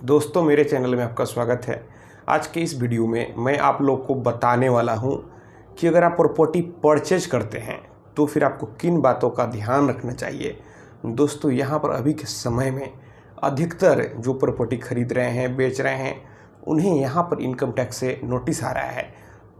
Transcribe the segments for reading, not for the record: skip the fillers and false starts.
दोस्तों, मेरे चैनल में आपका स्वागत है। आज के इस वीडियो में मैं आप लोग को बताने वाला हूं कि अगर आप प्रॉपर्टी परचेज करते हैं तो फिर आपको किन बातों का ध्यान रखना चाहिए। दोस्तों, यहां पर अभी के समय में अधिकतर जो प्रॉपर्टी खरीद रहे हैं, बेच रहे हैं, उन्हें यहां पर इनकम टैक्स से नोटिस आ रहा है।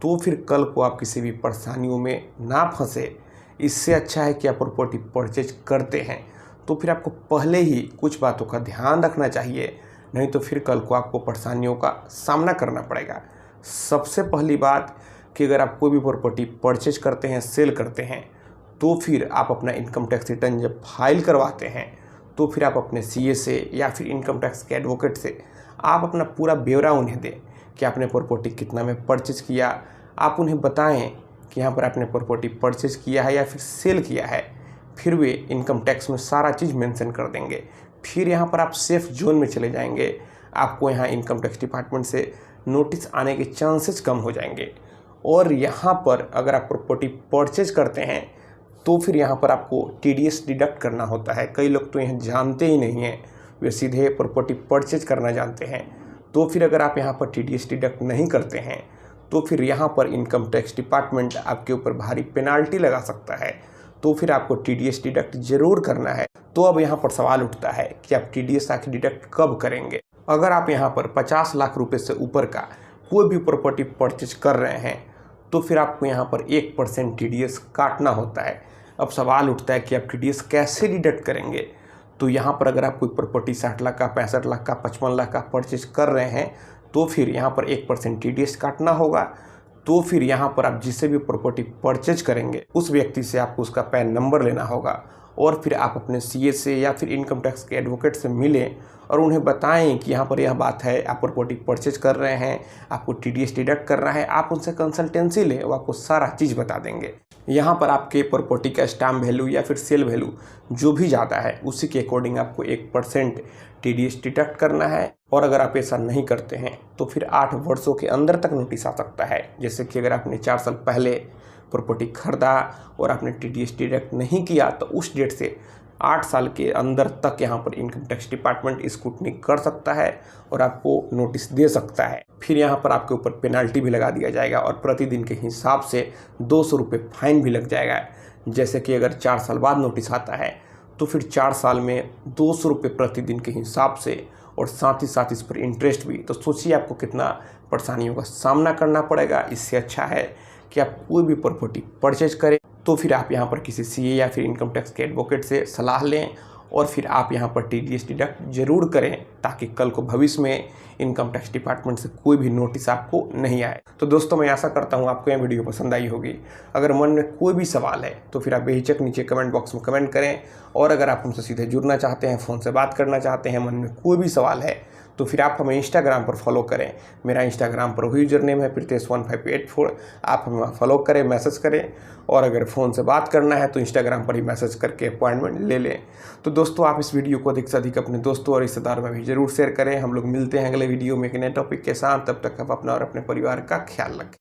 तो फिर कल को आप किसी भी परेशानियों में ना फंसे, इससे अच्छा है कि आप प्रॉपर्टी परचेज करते हैं तो फिर आपको पहले ही कुछ बातों का ध्यान रखना चाहिए, नहीं तो फिर कल को आपको परेशानियों का सामना करना पड़ेगा। सबसे पहली बात कि अगर आप कोई भी प्रॉपर्टी परचेज करते हैं, सेल करते हैं, तो फिर आप अपना इनकम टैक्स रिटर्न जब फाइल करवाते हैं तो फिर आप अपने सीए से या फिर इनकम टैक्स के एडवोकेट से आप अपना पूरा ब्यौरा उन्हें दें कि आपने प्रॉपर्टी कितना में परचेज किया। आप उन्हें बताएं कि यहाँ पर आपने प्रॉपर्टी परचेज किया है या फिर सेल किया है। फिर वे इनकम टैक्स में सारा चीज़ मेंशन कर देंगे। फिर यहाँ पर आप सेफ जोन में चले जाएंगे। आपको यहाँ इनकम टैक्स डिपार्टमेंट से नोटिस आने के चांसेस कम हो जाएंगे। और यहाँ पर अगर आप प्रॉपर्टी परचेज करते हैं तो फिर यहाँ पर आपको टीडीएस डिडक्ट करना होता है। कई लोग तो यह जानते ही नहीं हैं, वे सीधे प्रॉपर्टी परचेज करना जानते हैं। तो फिर अगर आप यहाँ पर टीडीएस डिडक्ट नहीं करते हैं तो फिर यहाँ पर इनकम टैक्स डिपार्टमेंट आपके ऊपर भारी पेनाल्टी लगा सकता है। तो फिर आपको टीडीएस डिडक्ट जरूर करना है। तो अब यहाँ पर सवाल उठता है कि आप टीडीएस आखिर डिडक्ट कब करेंगे। अगर आप यहाँ पर 50 लाख रुपए से ऊपर का कोई भी प्रॉपर्टी परचेज कर रहे हैं तो फिर आपको यहाँ पर 1% टीडीएस काटना होता है। अब सवाल उठता है कि आप टीडीएस कैसे डिडक्ट करेंगे। तो यहाँ पर अगर आप कोई प्रॉपर्टी 60 लाख का, 65 लाख का, 55 लाख का परचेज कर रहे हैं तो फिर यहाँ पर 1% टीडीएस काटना होगा। तो फिर यहाँ पर आप जिसे भी प्रॉपर्टी परचेज करेंगे उस व्यक्ति से आपको उसका पैन नंबर लेना होगा और फिर आप अपने सीए से या फिर इनकम टैक्स के एडवोकेट से मिलें और उन्हें बताएं कि यहाँ पर यह बात है, आप प्रॉपर्टी परचेज कर रहे हैं, आपको टीडीएस डिडक्ट करना है। आप उनसे कंसल्टेंसी लें, वो आपको सारा चीज़ बता देंगे। यहाँ पर आपके प्रॉपर्टी का स्टैम्प वैल्यू या फिर सेल वैल्यू जो भी ज़्यादा है उसी के अकॉर्डिंग आपको 1% टीडीएस डिडक्ट करना है। और अगर आप ऐसा नहीं करते हैं तो फिर 8 वर्षों के अंदर तक नोटिस आ सकता है। जैसे कि अगर आपने 4 साल पहले प्रॉपर्टी खरीदा और आपने टीडीएस डिडक्ट नहीं किया तो उस डेट से 8 साल के अंदर तक यहाँ पर इनकम टैक्स डिपार्टमेंट स्क्रूटनी कर सकता है और आपको नोटिस दे सकता है। फिर यहाँ पर आपके ऊपर पेनाल्टी भी लगा दिया जाएगा और प्रतिदिन के हिसाब से 200 रुपये फाइन भी लग जाएगा। जैसे कि अगर 4 साल बाद नोटिस आता है तो फिर 4 साल में 200 रुपये प्रतिदिन के हिसाब से और साथ ही साथ इस पर इंटरेस्ट भी। तो सोचिए आपको कितना परेशानियों का सामना करना पड़ेगा। इससे अच्छा है कि आप कोई भी प्रॉपर्टी परचेज करें तो फिर आप यहाँ पर किसी सीए या फिर इनकम टैक्स के एडवोकेट से सलाह लें और फिर आप यहाँ पर टीडीएस डिडक्ट जरूर करें ताकि कल को भविष्य में इनकम टैक्स डिपार्टमेंट से कोई भी नोटिस आपको नहीं आए। तो दोस्तों, मैं आशा करता हूँ आपको यह वीडियो पसंद आई होगी। अगर मन में कोई भी सवाल है तो फिर आप बेहिचक नीचे कमेंट बॉक्स में कमेंट करें। और अगर आप हमसे सीधे जुड़ना चाहते हैं, फ़ोन से बात करना चाहते हैं, मन में कोई भी सवाल है तो फिर आप हमें इंस्टाग्राम पर फॉलो करें। मेरा इंस्टाग्राम पर वही यूजर नेम है Pritesh1584। आप हमें फॉलो करें, मैसेज करें। और अगर फ़ोन से बात करना है तो इंस्टाग्राम पर ही मैसेज करके अपॉइंटमेंट ले लें। तो दोस्तों, आप इस वीडियो को अधिक से अधिक अपने दोस्तों और रिश्तेदारों में भी ज़रूर शेयर करें। हम लोग मिलते हैं अगले वीडियो में एक नए टॉपिक के साथ। तब तक आप अपना और अपने परिवार का ख्याल रखें।